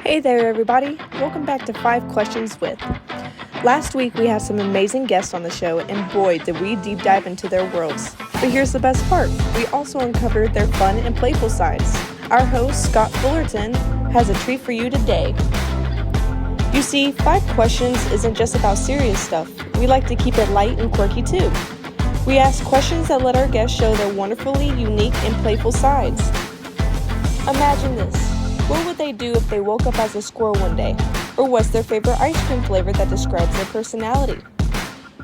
Hey there, everybody. Welcome back to 5 Questions With. Last week we had some amazing guests on the show, and boy, did we deep dive into their worlds. But here's the best part. We also uncovered their fun and playful sides. Our host, Scott Fullerton, has a treat for you today. You see, 5 Questions isn't just about serious stuff. We like to keep it light and quirky too. We ask questions that let our guests show their wonderfully unique and playful sides. Imagine this. What would they do if they woke up as a squirrel one day? Or what's their favorite ice cream flavor that describes their personality?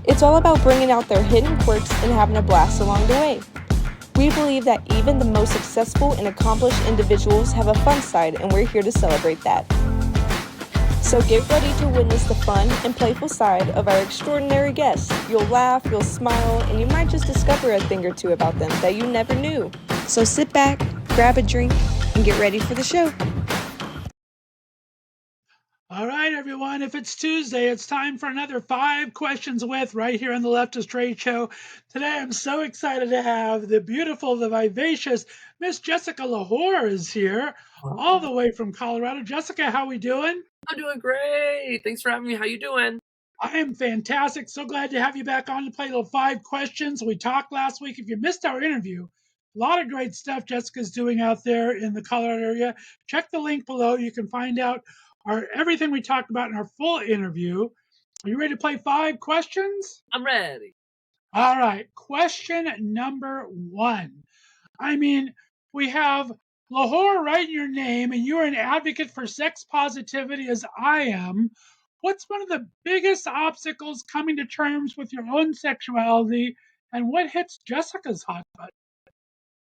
It's all about bringing out their hidden quirks and having a blast along the way. We believe that even the most successful and accomplished individuals have a fun side, and we're here to celebrate that. So get ready to witness the fun and playful side of our extraordinary guests. You'll laugh, you'll smile, and you might just discover a thing or two about them that you never knew. So sit back, grab a drink, and get ready for the show. All right, everyone. If it's Tuesday, it's time for another 5 Questions With right here on the Left of Str8 Show. Today, I'm so excited to have the beautiful, the vivacious Miss Jessica Lahore is here, all the way from Colorado. Jessica, how we doing? I'm doing great. Thanks for having me. How you doing? I am fantastic. So glad to have you back on to play little 5 questions. We talked last week. If you missed our interview, a lot of great stuff Jessica's doing out there in the Colorado area. Check the link below. You can find out everything we talked about in our full interview. Are you ready to play 5 questions? I'm ready. All right. Question number 1. I mean, we have Lahore right in your name, and you're an advocate for sex positivity as I am. What's one of the biggest obstacles coming to terms with your own sexuality, and what hits Jessica's hot button?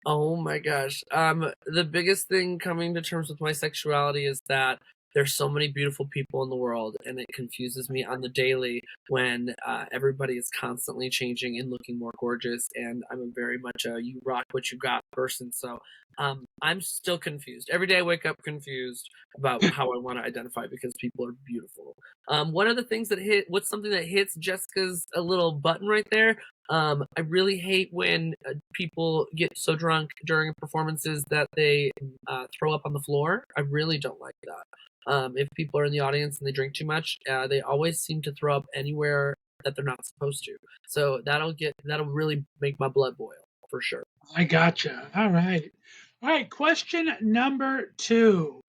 Oh my gosh. The biggest thing coming to terms with my sexuality is that there's so many beautiful people in the world, and it confuses me on the daily when everybody is constantly changing and looking more gorgeous. And I'm a very much a you rock what you got person. So I'm still confused. Every day I wake up confused about how I want to identify because people are beautiful. One of the things what's something that hits Jessica's a little button right there. I really hate when people get so drunk during performances that they throw up on the floor. I really don't like that. If people are in the audience and they drink too much, they always seem to throw up anywhere that they're not supposed to. So that'll really make my blood boil for sure. I gotcha. All right. All right. Question number 2.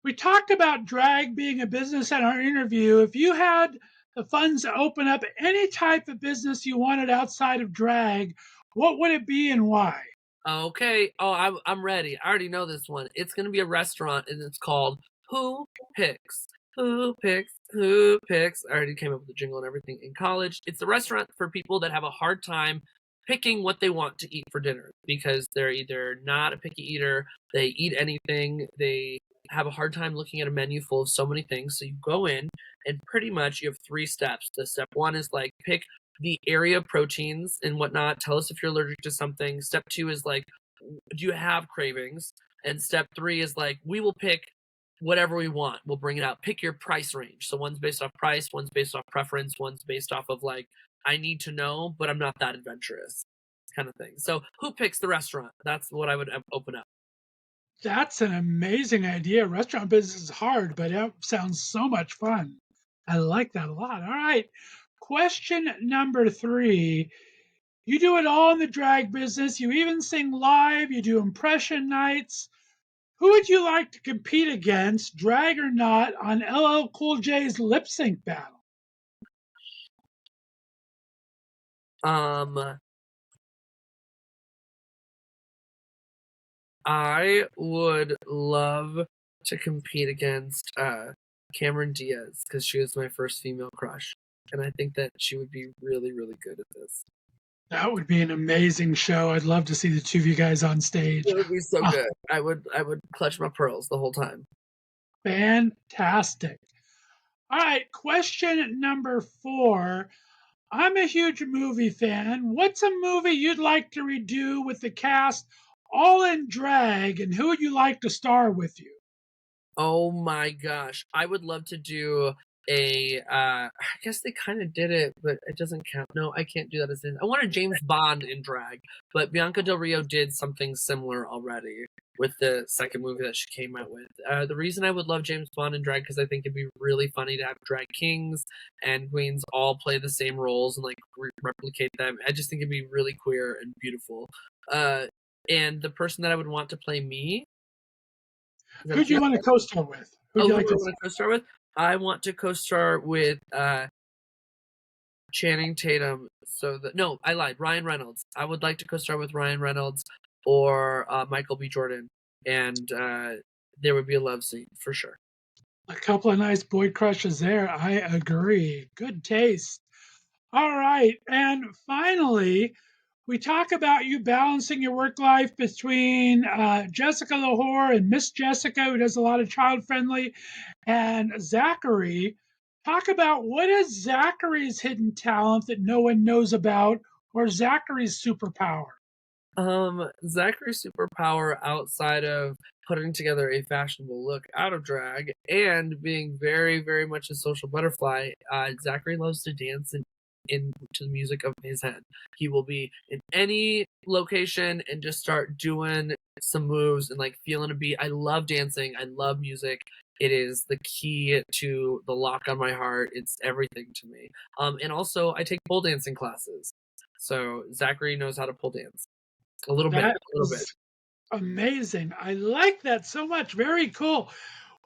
We talked about drag being a business in our interview. If you had the funds to open up any type of business you wanted outside of drag, what would it be and why? Okay. Oh, I'm ready. I already know this one. It's gonna be a restaurant, and it's called Who Picks. Who picks? Who picks? I already came up with the jingle and everything in college. It's a restaurant for people that have a hard time picking what they want to eat for dinner because they're either not a picky eater, they eat anything, they have a hard time looking at a menu full of so many things. So you go in, and pretty much you have 3 steps. The step 1 is like pick the area of proteins and whatnot. Tell us if you're allergic to something. Step 2 is like, do you have cravings? And step 3 is like, we will pick whatever we want. We'll bring it out. Pick your price range. So one's based off price, one's based off preference, one's based off of like, I need to know, but I'm not that adventurous kind of thing. So who picks the restaurant? That's what I would open up. That's an amazing idea. Restaurant business is hard, but it sounds so much fun. I like that a lot. All right. Question number 3. You do it all in the drag business. You even sing live. You do impression nights. Who would you like to compete against, drag or not, on LL Cool J's lip sync battle? Um, I would love to compete against Cameron Diaz because she was my first female crush, and I think that she would be really, really good at this. That would be an amazing show. I'd love to see the two of you guys on stage. It would be so Oh, good. I would clutch my pearls the whole time. fantastic. All right, question number 4. I'm a huge movie fan. What's a movie you'd like to redo with the cast all in drag, and who would you like to star with you? Oh my gosh. I would love to do I guess they kind of did it, but it doesn't count. No, I can't do that as in. I wanted James Bond in drag, but Bianca Del Rio did something similar already. with the second movie that she came out with. The reason I would love James Bond in drag because I think it'd be really funny to have drag kings and queens all play the same roles and like replicate them. I just think it'd be really queer and beautiful. And the person that I would want to play me. Who do you want to co-star with? Who do I want to co-star with? I want to co-star with Channing Tatum. No, I lied. Ryan Reynolds. I would like to co-star with Ryan Reynolds or Michael B. Jordan, and there would be a love scene for sure. A couple of nice boy crushes there. I agree. Good taste. All right, and finally, we talk about you balancing your work life between Jessica Lahore and Miss Jessica, who does a lot of child friendly, and Zachary. Talk about what is Zachary's hidden talent that no one knows about, or Zachary's superpower. Zachary's superpower outside of putting together a fashionable look out of drag and being very, very much a social butterfly, Zachary loves to dance into the music of his head. He will be in any location and just start doing some moves and like feeling a beat. I love dancing. I love music. It is the key to the lock on my heart. It's everything to me. And also I take pole dancing classes. So Zachary knows how to pole dance. A little bit. Amazing. I like that so much. Very cool.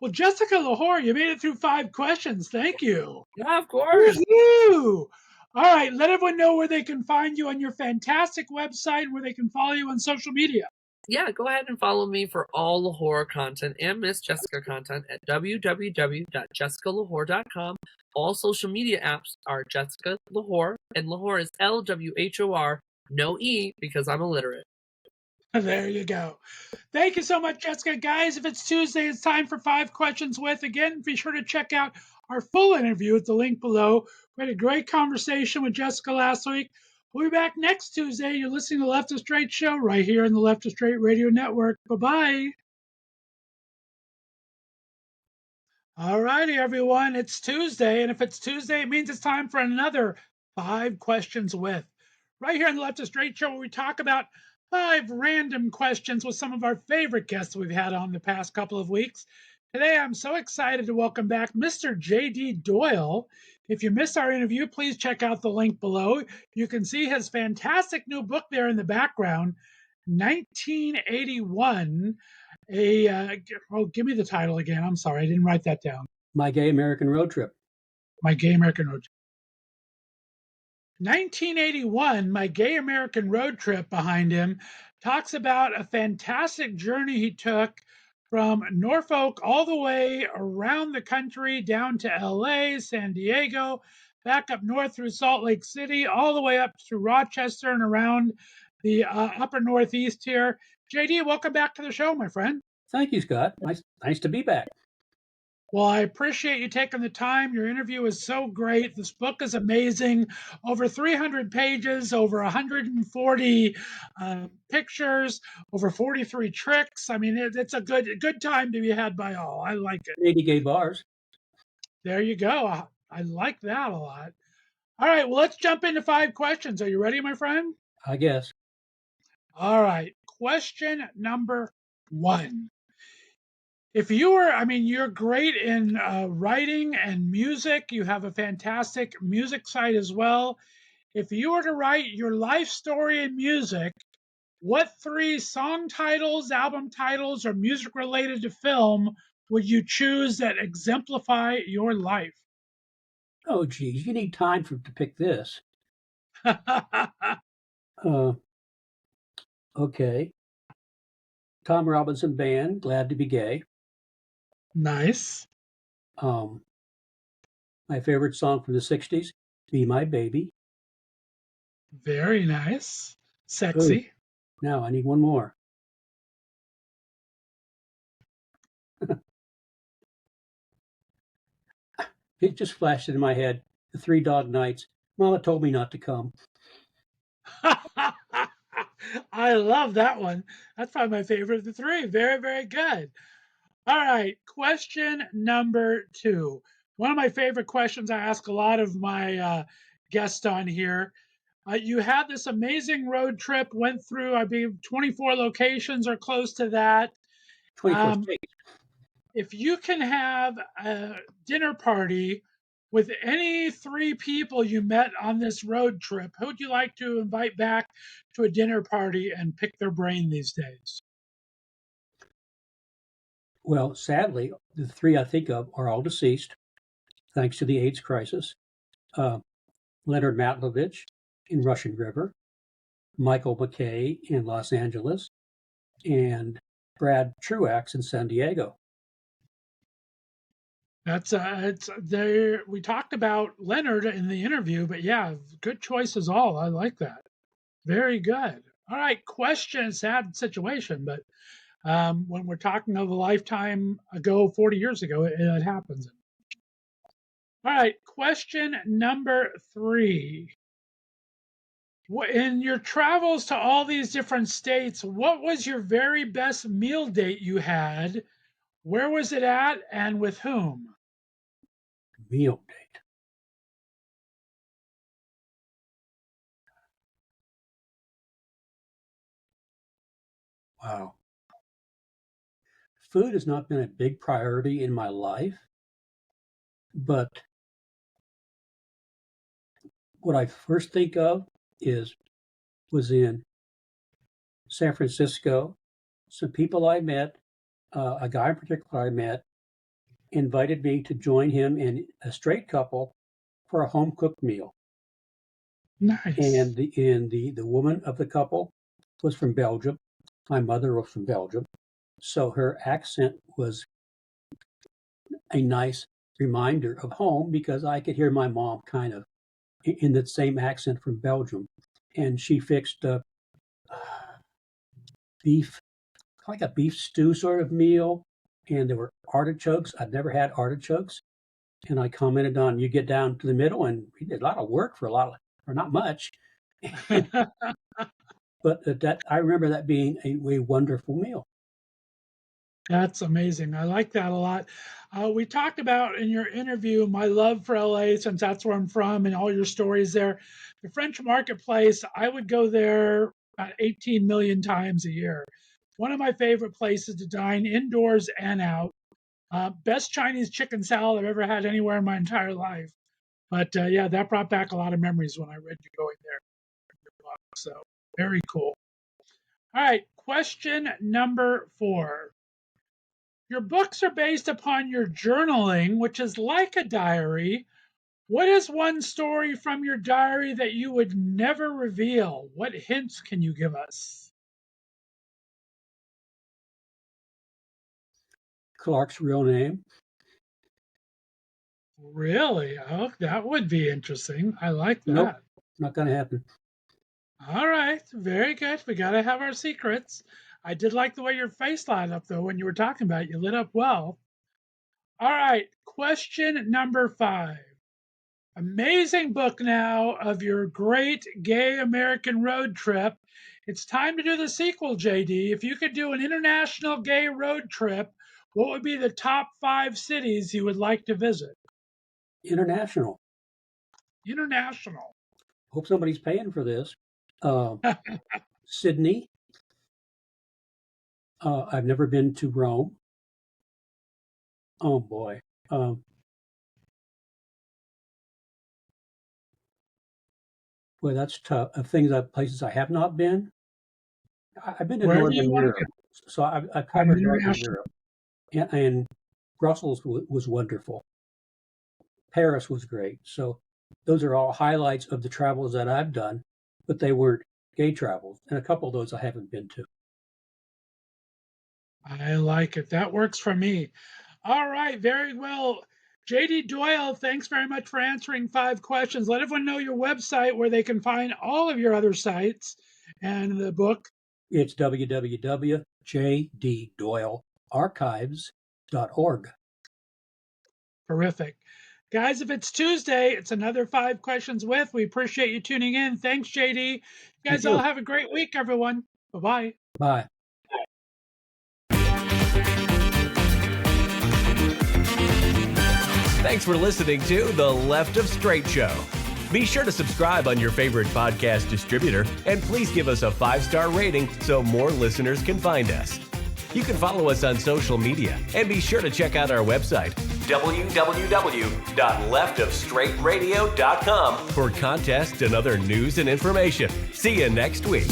Well, Jessica Lahore, you made it through 5 questions. Thank you. Yeah, of course. Woo-hoo! All right, let everyone know where they can find you on your fantastic website, where they can follow you on social media. Yeah, go ahead and follow me for all Lahore content and Miss Jessica content at www.jessicalahore.com. All social media apps are Jessica Lahore, and Lahore is LWHOR, no E, because I'm illiterate. There you go. Thank you so much, Jessica. Guys, if it's Tuesday, it's time for 5 questions with. Again, be sure to check out our full interview at the link below. We had a great conversation with Jessica last week. We'll be back next Tuesday. You're listening to Left of Str8 Show right here on the Left of Str8 Radio Network. Bye-bye. All righty, everyone. It's Tuesday, and if it's Tuesday, it means it's time for another 5 questions with. Right here on the Left of Str8 Show, where we talk about 5 random questions with some of our favorite guests we've had on the past couple of weeks. Today, I'm so excited to welcome back Mr. J.D. Doyle. If you missed our interview, please check out the link below. You can see his fantastic new book there in the background, 1981. Give me the title again. I'm sorry, I didn't write that down. My Gay American Road Trip. My Gay American Road Trip. 1981, My Gay American Road Trip behind him talks about a fantastic journey he took from Norfolk all the way around the country down to LA, San Diego, back up north through Salt Lake City, all the way up through Rochester and around the upper Northeast here. JD, welcome back to the show, my friend. Thank you, Scott. Nice to be back. Well, I appreciate you taking the time. Your interview is so great. This book is amazing. Over 300 pages, over 140 pictures, over 43 tricks. I mean, it's a good time to be had by all. I like it. 80 gay bars. There you go. I like that a lot. All right, well, let's jump into 5 questions. Are you ready, my friend? I guess. All right. Question number 1. If you were, you're great in writing and music. You have a fantastic music site as well. If you were to write your life story in music, what 3 song titles, album titles, or music related to film would you choose that exemplify your life? Oh, geez, you need time to pick this. Okay. Tom Robinson Band, Glad to Be Gay. Nice. My favorite song from the 60s, Be My Baby. Very nice. Sexy. Oh, now I need one more. It just flashed into my head. The 3 Dog Nights. Mama told me not to come. I love that one. That's probably my favorite of the 3. Very, very good. All right. Question number 2. One of my favorite questions I ask a lot of my guests on here. You had this amazing road trip, went through, I believe, 24 locations or close to that. 24 states. If you can have a dinner party with any three people you met on this road trip, who would you like to invite back to a dinner party and pick their brain these days? Well, sadly, the three I think of are all deceased, thanks to the AIDS crisis. Leonard Matlovich in Russian River, Michael McKay in Los Angeles, and Brad Truax in San Diego. That's it's there. We talked about Leonard in the interview, but yeah, good choices all. I like that. Very good. All right, question. Sad situation, but when we're talking of a lifetime ago, 40 years ago, it happens. All right, question number 3. In your travels to all these different states, what was your very best meal date you had? Where was it at, and with whom? Meal date. Wow. Food has not been a big priority in my life, but what I first think of was in San Francisco. Some people I met, a guy in particular I met, invited me to join him and a straight couple for a home cooked meal. Nice. And the woman of the couple was from Belgium. My mother was from Belgium, so her accent was a nice reminder of home because I could hear my mom kind of in that same accent from Belgium, and she fixed beef, like a beef stew sort of meal, and there were artichokes. I'd never had artichokes, and I commented on, you get down to the middle, and we did a lot of work for not much. But that I remember that being a wonderful meal. That's amazing. I like that a lot. We talked about in your interview my love for LA, since that's where I'm from, and all your stories there. The French Marketplace, I would go there about 18 million times a year. One of my favorite places to dine indoors and out. Best Chinese chicken salad I've ever had anywhere in my entire life. But yeah, that brought back a lot of memories when I read you going there. So very cool. All right, question number 4. Your books are based upon your journaling, which is like a diary. What is one story from your diary that you would never reveal? What hints can you give us? Clark's real name. Really? Oh, that would be interesting. I like that. Nope, not going to happen. All right, very good. We got to have our secrets. I did like the way your face lit up, though, when you were talking about it. You lit up well. All right, question number 5. Amazing book now of your great gay American road trip. It's time to do the sequel, JD. If you could do an international gay road trip, what would be the top 5 cities you would like to visit? International. International. Hope somebody's paying for this. Sydney. I've never been to Rome. Oh boy. Boy, that's tough. Places I have not been. I've been to Wherever Northern you want to Europe, go. so I've covered Northern Europe, and Brussels was wonderful. Paris was great. So those are all highlights of the travels that I've done, but they weren't gay travels, and a couple of those I haven't been to. I like it. That works for me. All right, very well. JD Doyle, thanks very much for answering 5 questions. Let everyone know your website where they can find all of your other sites and the book. It's www.jddoylearchives.org. Terrific. Guys, if it's Tuesday, it's another 5 questions with. We appreciate you tuning in. Thanks, JD. You guys all have a great week, everyone. Bye-bye. Bye. Thanks for listening to the Left of Str8 Show. Be sure to subscribe on your favorite podcast distributor, and please give us a 5-star rating so more listeners can find us. You can follow us on social media, and be sure to check out our website, www.leftofstraightradio.com, for contests and other news and information. See you next week.